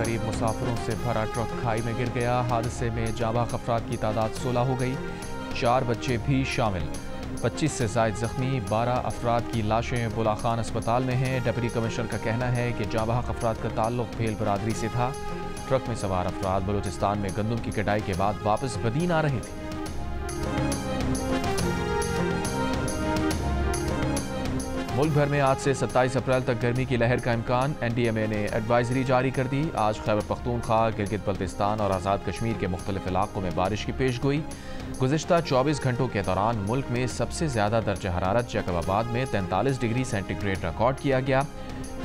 करीब मुसाफिरों से भरा ट्रक खाई में गिर गया। हादसे में जाँ बहक अफराद की तादाद 16 हो गई, 4 बच्चे भी शामिल। 25 से ज़ायद जख्मी, 12 अफराद की लाशें बुला खान अस्पताल में हैं। डिप्टी कमिश्नर का कहना है कि जाँ बहक अफराद का ताल्लुक भेल बरादरी से था। ट्रक में सवार अफराद बलूचिस्तान में गंदम की कटाई के बाद वापस बदीन आ रहे थे। मुल्क भर में आज से 27 अप्रैल तक गर्मी की लहर का इम्कान। NDMA ने एडवाइजरी जारी कर दी। आज खैबर पख्तूनख्वा, गिलगित बल्तिस्तान और आज़ाद कश्मीर के मुख्तलिफ इलाकों में बारिश की पेशगोई। गुज़िश्ता 24 घंटों के दौरान मुल्क में सबसे ज़्यादा दर्जा हरारत जैकबाबाद में 43 डिग्री सेंटीग्रेड रिकॉर्ड किया गया।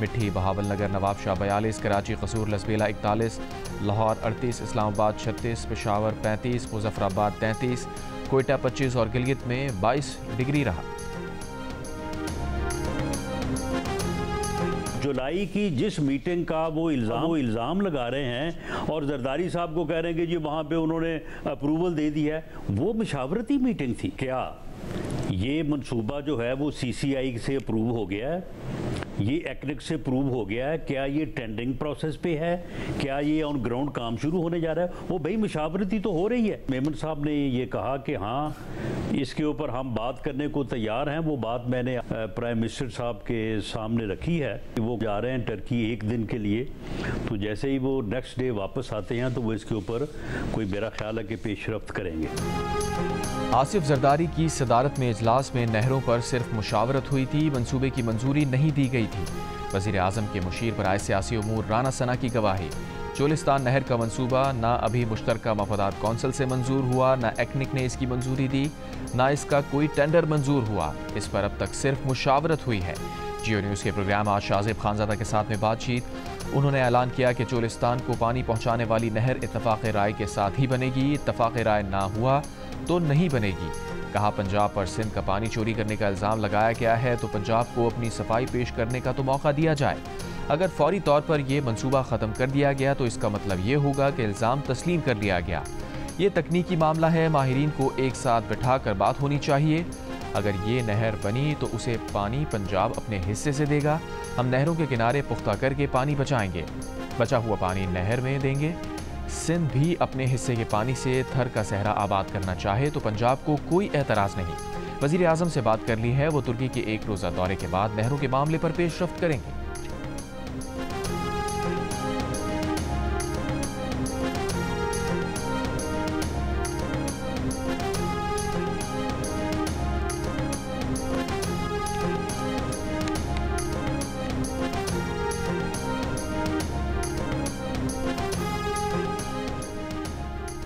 मिट्टी, बहावल नगर, नवाबशाह 42, कराची, कसूर, लसबेला 41, लाहौर 38, इस्लामाबाद 36, पेशावर 35, मुजफ्फराबाद 33, कोयटा 25 और गिलगित में 22 डिग्री रहा। जुलाई की जिस मीटिंग का वो इल्ज़ाम लगा रहे हैं और जरदारी साहब को कह रहे हैं कि जी वहाँ पे उन्होंने अप्रूवल दे दी है, वो मशावरती मीटिंग थी क्या? ये मंसूबा जो है वो CCI से अप्रूव हो गया है, ये एक्निक से अप्रूव हो गया है, क्या ये टेंडरिंग प्रोसेस पे है, क्या ये ऑन ग्राउंड काम शुरू होने जा रहा है? वो भाई मशावरती तो हो रही है। मेमन साहब ने ये कहा कि हाँ इसके ऊपर हम बात करने को तैयार हैं। वो बात मैंने प्राइम मिनिस्टर साहब के सामने रखी है। वो जा रहे हैं टर्की एक दिन के लिए, तो जैसे ही वो नेक्स्ट डे वापस आते हैं तो वो इसके ऊपर कोई मेरा ख्याल है कि पेशरफ्त करेंगे। आसिफ जरदारी की सदारत में इजलास में नहरों पर सिर्फ मुशावरत हुई थी, मंसूबे की मंजूरी नहीं दी गई थी। वज़ीर आज़म के मुशीर बराए सियासी उमूर राना सना की गवाही। चोलिस्तान नहर का मंसूबा ना अभी मुश्तरका मफादात कौंसिल से मंजूर हुआ, ना एक्निक ने इसकी मंजूरी दी, ना इसका कोई टेंडर मंजूर हुआ। इस पर अब तक सिर्फ मुशावरत हुई है। जियो न्यूज़ के प्रोग्राम आज शाज़िब खानज़ादा के साथ में बातचीत। उन्होंने ऐलान किया कि चोलिस्तान को पानी पहुँचाने वाली नहर इत्तफ़ाक़ राय के साथ ही बनेगी। इत्तफ़ाक़ राय ना हुआ तो नहीं बनेगी। कहा पंजाब पर सिंध का पानी चोरी करने का इल्ज़ाम लगाया गया है तो पंजाब को अपनी सफाई पेश करने का तो मौका दिया जाए। अगर फौरी तौर पर यह मंसूबा ख़त्म कर दिया गया तो इसका मतलब ये होगा कि इल्ज़ाम तस्लीम कर लिया गया। ये तकनीकी मामला है, माहिरीन को एक साथ बिठा कर बात होनी चाहिए। अगर ये नहर बनी तो उसे पानी पंजाब अपने हिस्से से देगा। हम नहरों के किनारे पुख्ता करके पानी बचाएंगे, बचा हुआ पानी नहर में देंगे। सिंध भी अपने हिस्से के पानी से थर का सहरा आबाद करना चाहे तो पंजाब को कोई एतराज़ नहीं। वज़ीर आज़म से बात कर ली है, वो तुर्की के एक रोज़ा दौरे के बाद नहरों के मामले पर पेशरफ्त करेंगे।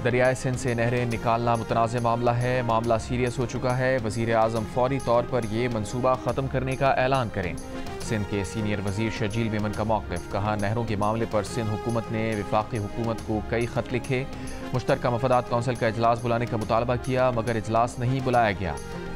दरियाए सिंध से नहरें निकालना मुतनाज़ मामला है। मामला सीरियस हो चुका है। वज़ीर आज़म फौरी तौर पर यह मनसूबा ख़त्म करने का ऐलान करें। सिंध के सीनियर वज़ीर शजील मेमन का मौक़िफ़। कहा नहरों के मामले पर सिंध हुकूमत ने वफाक़ी हुकूमत को कई ख़त लिखे। मुश्तरका मफादात कौंसिल का इजलास बुलाने का मुतालबा किया मगर इजलास नहीं बुलाया गया।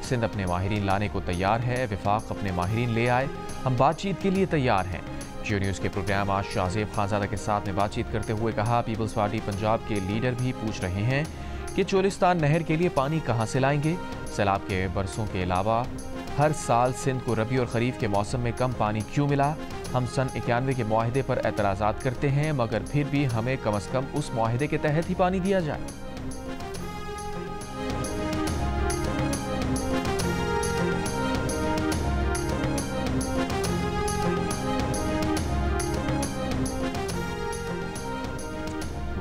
सिंध अपने माहिरीन लाने को तैयार है, वफाक अपने माहिरीन ले आए, हम बातचीत के लिए तैयार हैं। जियो न्यूज़ के प्रोग्राम आज शाज़िब खानज़ादा के साथ में बातचीत करते हुए कहा पीपल्स पार्टी पंजाब के लीडर भी पूछ रहे हैं कि चोलिस्तान नहर के लिए पानी कहाँ से लाएंगे। सैलाब के बरसों के अलावा हर साल सिंध को रबी और खरीफ के मौसम में कम पानी क्यों मिला। हम सन 91 के मुआहदे पर एतराज़ात करते हैं मगर फिर भी हमें कम अज़ कम उस मुआहदे के तहत ही पानी दिया जाए।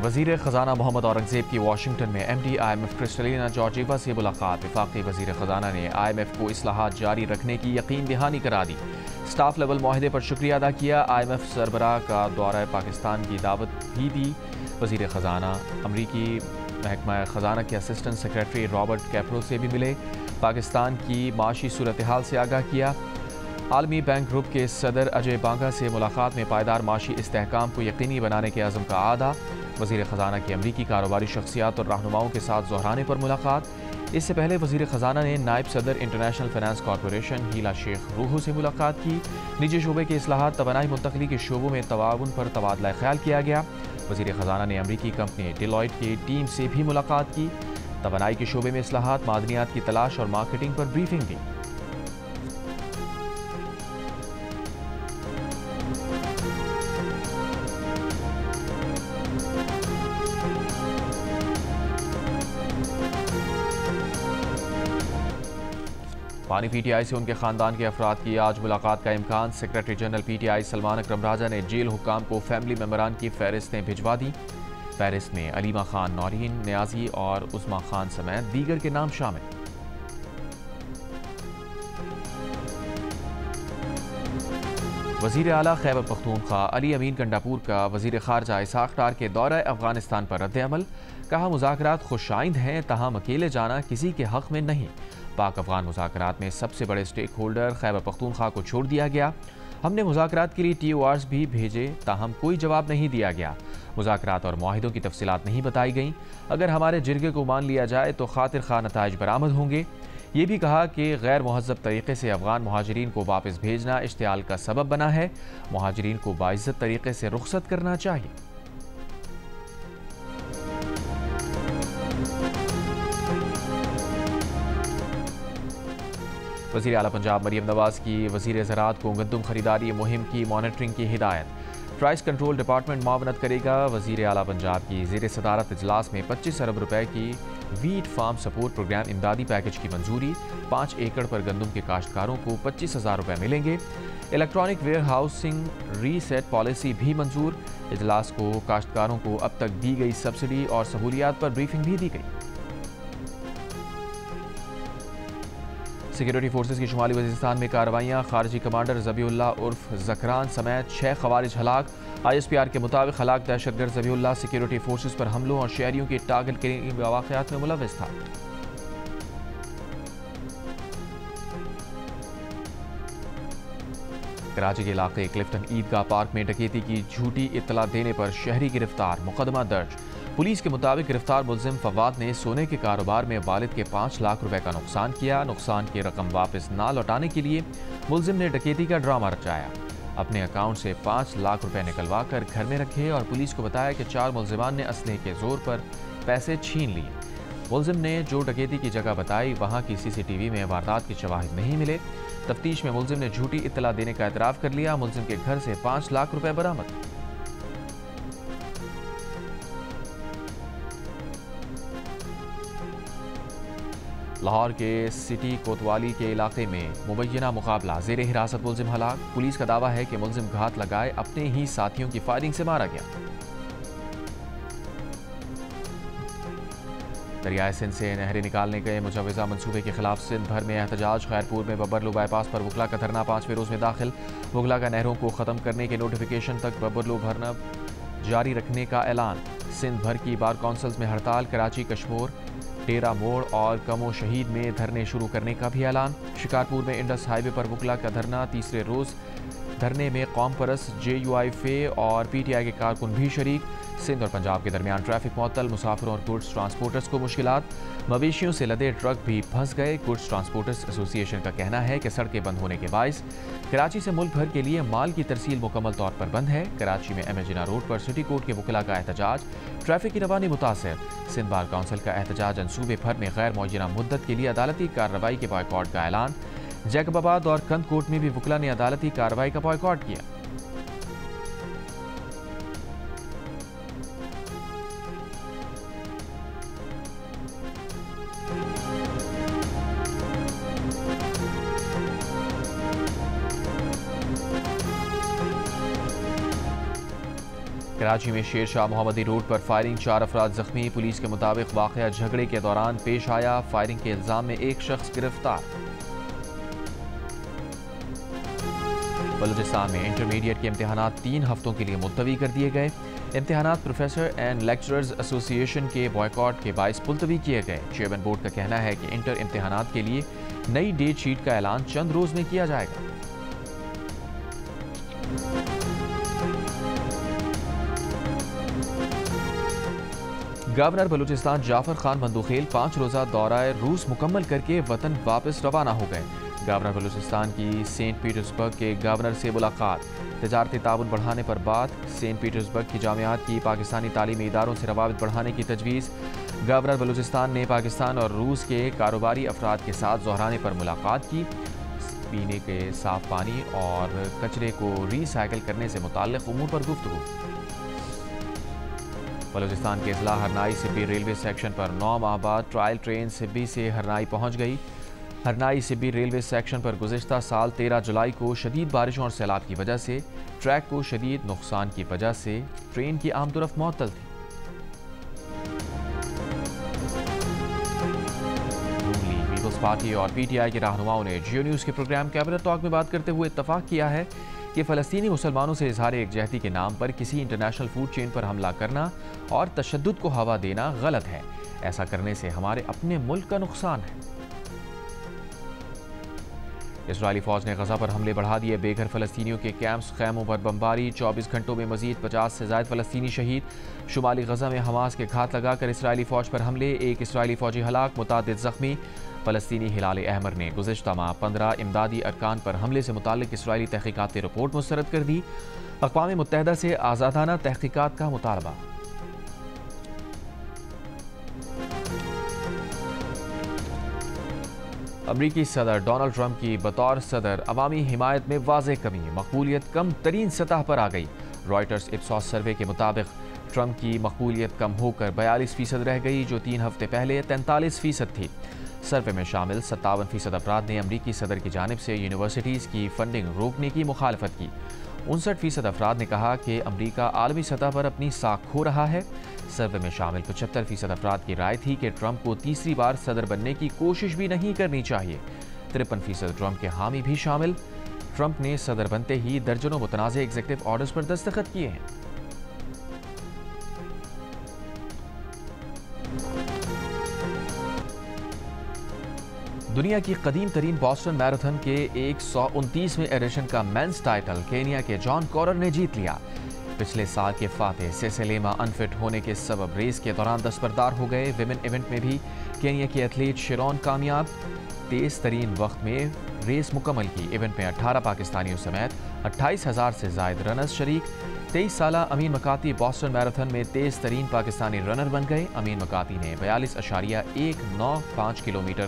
वज़ीर ख़जाना मोहम्मद औरंगज़ेब की वाशिंगटन में MD IMF क्रिस्टलिना जॉर्जिवा से मुलाकात। वफाक़ी वज़ीर ख़जाना ने IMF को इस्लाहात जारी रखने की यकीन दहानी करा दी। स्टाफ लेवल मुआहदे पर शुक्रिया अदा किया। IMF सरबराह का दौरा पाकिस्तान की दावत भी दी। वज़ीर ख़जाना अमरीकी महकमा ख़जाना के असिस्टेंट सेक्रेटरी रॉबर्ट कैपरो से भी मिले। पाकिस्तान की माशी सूरत हाल से आगाह किया। आलमी बैंक ग्रुप के सदर अजय बांगा से मुलाकात में पायदार माशी इस्तेहकाम को यकीनी बनाने के अज़म का आदा। वज़ीर ख़जाना की अमरीकी कारोबारी शख्सियात और रहनुमाओं के साथ दोहराने पर मुलाकात। इससे पहले वज़ीर ख़जाना ने नायब सदर इंटरनेशनल फाइनेंस कॉरपोरेशन हीला शेख रूहो से मुलाकात की। निजी शोबे के इस्लाहात, तवानाई मुंतकली के शोबों में तवाउन पर तबादला ख्याल किया गया। वज़ीर ख़जाना ने अमरीकी कंपनी डिलॉयट की टीम से भी मुलाकात की। तवानाई के शोबे में इस्लाहात, मादनियात की तलाश और मार्केटिंग पर ब्रीफिंग दी। पानी पीटीआई से उनके खानदान के अफराद की आज मुलाकात का इम्कान। सेक्रेटरी जनरल पीटीआई सलमान अकरम राजा ने जेल हुक्काम को फैमिली मेंबरान की फहरिस्तें भिजवा दी। फहरिस्त में अलीमा खान, नौरीन, न्याजी और उस्मा खान समेत दीगर के नाम शामिल। वजीर आला खैबर पख्तूनख्वा अली अमीन गंडापुर का वजीर खारजा इसहाक डार के दौरा अफगानिस्तान पर रद्द-ए-अमल। कहा, मुज़ाकरात खुशाइंद हैं, तहम अकेले जाना किसी के हक में नहीं। पाक अफगान मुज़ाकरात में सबसे बड़े स्टेक होल्डर खैबर पख्तूनख्वा को छोड़ दिया गया। हमने मुज़ाकरात के लिए TORs भी भेजे, ताहम कोई जवाब नहीं दिया गया। मुज़ाकरात और मुआहिदों की तफसीलात नहीं बताई गईं। अगर हमारे जिरगे को मान लिया जाए तो खातिर खा नताइज बरामद होंगे। ये भी कहा कि गैर मुहज़्ज़ब तरीके से अफगान मुहाजिरीन को वापस भेजना इश्तियाल का सबब बना है। मुहाजिरीन को बाइज़्ज़त तरीके से रुखसत करना चाहिए। वज़ीर आला पंजाब मरियम नवाज की वज़ीर ज़राअत को गंदम खरीदारी मुहिम की मॉनिटरिंग की हिदायत। प्राइस कंट्रोल डिपार्टमेंट मावनत करेगा। वज़ीर आला पंजाब की ज़ेर सदारत इजलास में 25 अरब रुपए की वीट फार्म सपोर्ट प्रोग्राम इमदादी पैकेज की मंजूरी। 5 एकड़ पर गंदम के काश्तकारों को 25,000 रुपए मिलेंगे। Electronic warehousing receipt policy भी मंजूर। इजलास को काश्तकारों को अब तक दी गई सब्सिडी और सहूलियात पर ब्रीफिंग भी दी गई। सिक्योरिटी फोर्सेज की शुमाली वज़ीरिस्तान में कार्रवाइयाँ। खारजी कमांडर ज़बीउल्लाह उर्फ ज़करान समेत 6 ख़वारिज हलाक। ISPR के मुताबिक हलाक दहशतगर्द ज़बीउल्लाह सिक्योरिटी फोर्सेज पर हमलों और शहरियों की टारगेट के वाक़यात में मुलव्वस था। कराची के इलाके क्लिफ्टन ईदगाह पार्क में डकैती की झूठी इत्तला देने पर शहरी गिरफ्तार, मुकदमा दर्ज। पुलिस के मुताबिक गिरफ्तार मुल्जिम फवाद ने सोने के कारोबार में वालिद के 5 लाख रुपए का नुकसान किया। नुकसान की रकम वापस ना लौटाने के लिए मुल्जिम ने डकैती का ड्रामा रचाया। अपने अकाउंट से 5 लाख रुपए निकलवा कर घर में रखे और पुलिस को बताया कि 4 मुल्जिमान ने असलहे के जोर पर पैसे छीन लिए। मुल्जिम ने जो डकैती की जगह बताई, वहां की CCTV में वारदात के शवाहिद नहीं मिले। तफ्तीश में मुल्जिम ने झूठी इत्तला देने का एतराफ़ कर लिया। मुल्जिम के घर से 5 लाख रुपए बरामद। लाहौर के सिटी कोतवाली के इलाके में मुबैना मुकाबला, ज़ेर हिरासत मुल्जिम हलाक। पुलिस का दावा है कि मुल्जिम घात लगाए अपने ही साथियों की फायरिंग से मारा गया। दरियाए सिंध से नहरें निकालने गए मुजवज़ा मंसूबे के खिलाफ सिंध भर में एहतजाज। खैरपुर में बबरलू बाईपास पर वकला का धरना 5वें रोज़ में दाखिल। वकला का नहरों को ख़त्म करने के नोटिफिकेशन तक बबरलू भरना जारी रखने का ऐलान। सिंध भर की बार काउंसिल्स में हड़ताल। कराची, कश्मोर, डेरा मोड़ और कमो शहीद में धरने शुरू करने का भी ऐलान। शिकारपुर में इंडस हाईवे पर वकला का धरना 3रे रोज़। धरने में कौम परस, JUI फे और PTI के कारकुन भी शरीक। सिंध और पंजाब के दरमियान ट्रैफिक मुअत्तल। मुसाफिरों और गुड्स ट्रांसपोर्टर्स को मुश्किलात। मवेशियों से लदे ट्रक भी फंस गए। गुड्स ट्रांसपोर्टर्स एसोसिएशन का कहना है कि सड़कें बंद होने के बायस कराची से मुल्क भर के लिए माल की तरसील मुकम्मल तौर पर बंद है। कराची में एमजिना रोड पर सिटी कोर्ट के वकला का एहतजाज। ट्रैफिक की रवानी मुतासर। सिंध बार काउंसिल का एहतजाज। सूबे भर में गैर मुअय्यना मुद्दत के लिए अदालती कार्रवाई के बॉयकॉट का ऐलान। जैकबाबाद और कंद कोर्ट में भी वकला ने अदालती कार्रवाई का बॉयकॉट किया। कराची में शेर शाह मोहम्मदी रोड पर फायरिंग, 4 अफराद जख्मी। पुलिस के मुताबिक वाकया झगड़े के दौरान पेश आया। फायरिंग के इल्जाम में एक शख्स गिरफ्तार। बलूचिस्तान में इंटरमीडिएट के इम्तिहानात 3 हफ्तों के लिए मुलतवी कर दिए गए। इम्तिहानात प्रोफेसर एंड लेक्चरर्स एसोसिएशन के बॉयकॉट के बायस मुलतवी किए गए। चेयरमैन बोर्ड का कहना है कि इंटर इम्तिहानात के लिए नई डेट शीट का ऐलान चंद रोज में किया जाएगा। गवर्नर बलूचिस्तान जाफर खान बंदूखेल 5 रोज़ा दौरा रूस मुकम्मल करके वतन वापस रवाना हो गए। गवर्नर बलूचिस्तान की सेंट पीटर्सबर्ग के गवर्नर से मुलाकात। तजारती ताउन बढ़ाने पर बात। सेंट पीटर्सबर्ग की जामियात की पाकिस्तानी तालीमी इदारों से रवाबित बढ़ाने की तजवीज़। गवर्नर बलूचिस्तान ने पाकिस्तान और रूस के कारोबारी अफराद के साथ ज़ोहराने पर मुलाकात की। पीने के साफ पानी और कचरे को रीसाइकिल करने से मुताल्लिक़ उमूर पर गुफ्तगू। बलूचिस्तान के इजला हरनाई सिब्बी रेलवे सेक्शन पर 9 माह बाद ट्रायल ट्रेन सिब्बी से हरनाई पहुँच गई। हरनाई सिब्बी रेलवे सेक्शन पर गुज़िश्ता साल 13 जुलाई को शदीद बारिशों और सैलाब की वजह से ट्रैक को शदीद नुकसान की वजह से ट्रेन की आमदोरफ्त मुअत्तल थी। पीपल्स पार्टी और पीटीआई के रहनुमाओं ने जियो न्यूज़ के प्रोग्राम कैबिनेट टॉक में बात करते हुए इत्तफाक किया है कि फ़लस्तीनी मुसलमानों से इजहार एकजहती के नाम पर किसी इंटरनेशनल फूड चेन पर हमला करना और तशद्दुद को हवा देना गलत है। ऐसा करने से हमारे अपने मुल्क का नुकसान है। इजरायली फौज ने गजा पर हमले बढ़ा दिए। बेघर फ़लस्तीनियों के कैंप्स खैमों पर बमबारी। 24 घंटों में मजीद 50 से ज़ायद फ़लस्तीनी शहीद। शुमाली गजा में हमास के घात लगाकर इसराइली फौज पर हमले। एक इसराइली फौजी हलाक, मुतादिद ज़ख्मी। फ़लस्तीनी हिलाल अहमर ने गुज़िश्ता माह 15 इमदादी अरकान पर हमले से मुताल्लिक़ इसराइली तहक़ीक़ाती रिपोर्ट मुस्तरद कर दी। अक़वाम मुत्तहिदा से आज़ादाना तहक़ीक़ात का मुतालबा। अमरीकी सदर डोनाल्ड ट्रंप की बतौर सदर अवामी हिमायत में वाज़ेह कमी। मकबूलियत कम तरीन सतह पर आ गई। रॉयटर्स इप्सॉस सर्वे के मुताबिक ट्रंप की मकबूलियत कम होकर 42% रह गई, जो 3 हफ्ते पहले 43% थी। सर्वे में शामिल 57% अफराद ने अमरीकी सदर की जानिब से यूनिवर्सिटीज़ की फंडिंग रोकने की मुखालफत की। 59% अफराद ने कहा कि अमरीका आलमी सतह पर अपनी साख खो रहा है। सर्वे में शामिल 75% अफराद की राय थी कि ट्रंप को तीसरी बार सदर बनने की कोशिश भी नहीं करनी चाहिए। 53% ट्रंप के हामी भी शामिल। ट्रंप ने सदर बनते ही दर्जनों मुतनाज़ एग्जीक्यूटिव ऑर्डर्स पर दस्तखत किए हैं। दुनिया की कदीम तरीन बॉस्टन मैराथन के 129वें एडिशन का मेंस टाइटल केनिया के जॉन कॉरर ने जीत लिया। पिछले साल के फातेह सेसेलेमा अनफिट होने के सबब रेस के दौरान दस्तबरदार हो गए। विमेन इवेंट में भी केनिया की एथलीट शिरोन कामयाब। तेज तरीन वक्त में रेस मुकम्मल की। इवेंट में 18 पाकिस्तानियों समेत 28,000 से ज़ायद रनर्स शरीक। 23 साला अमीन मकाती बॉस्टन मैराथन में तेज तरीन पाकिस्तानी रनर बन गए। अमीन मकाती ने 42.195 किलोमीटर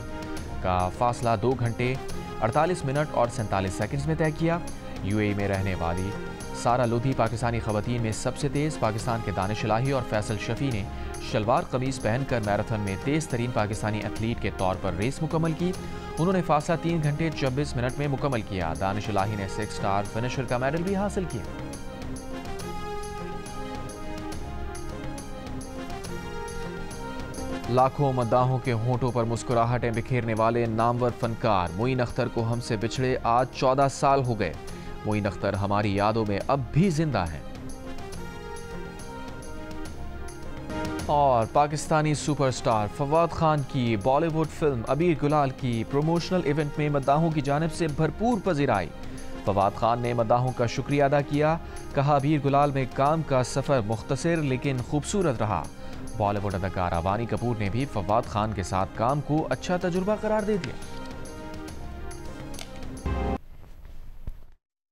का फासला 2 घंटे 48 मिनट और 47 सेकंड्स में तय किया। यूएई में रहने वाली सारा लोधी पाकिस्तानी खवातीन में सबसे तेज़। पाकिस्तान के दानिश इलाही और फैसल शफी ने शलवार कमीज पहनकर मैराथन में तेज़ तरीन पाकिस्तानी एथलीट के तौर पर रेस मुकम्मल की। उन्होंने फासला 3 घंटे 26 मिनट में मुकम्मल किया। दानिश इलाही ने 6 स्टार फिनिशर का मेडल भी हासिल किया। लाखों मद्दाहों के होंठों पर मुस्कुराहटें बिखेरने वाले नामवर फनकार मोइन अख्तर को हमसे बिछड़े आज 14 साल हो गए। मोइन अख्तर हमारी यादों में अब भी जिंदा हैं। और पाकिस्तानी सुपरस्टार फवाद खान की बॉलीवुड फिल्म अबीर गुलाल की प्रोमोशनल इवेंट में मद्दाहों की जानिब से भरपूर पज़ीराई। फवाद खान ने मद्दाहों का शुक्रिया अदा किया। कहा, अबीर गुलाल में काम का सफ़र मुख्तसर लेकिन खूबसूरत रहा। बॉलीवुड अदाकारा वानी कपूर ने भी फवाद खान के साथ काम को अच्छा तजुर्बा करार दे दिया।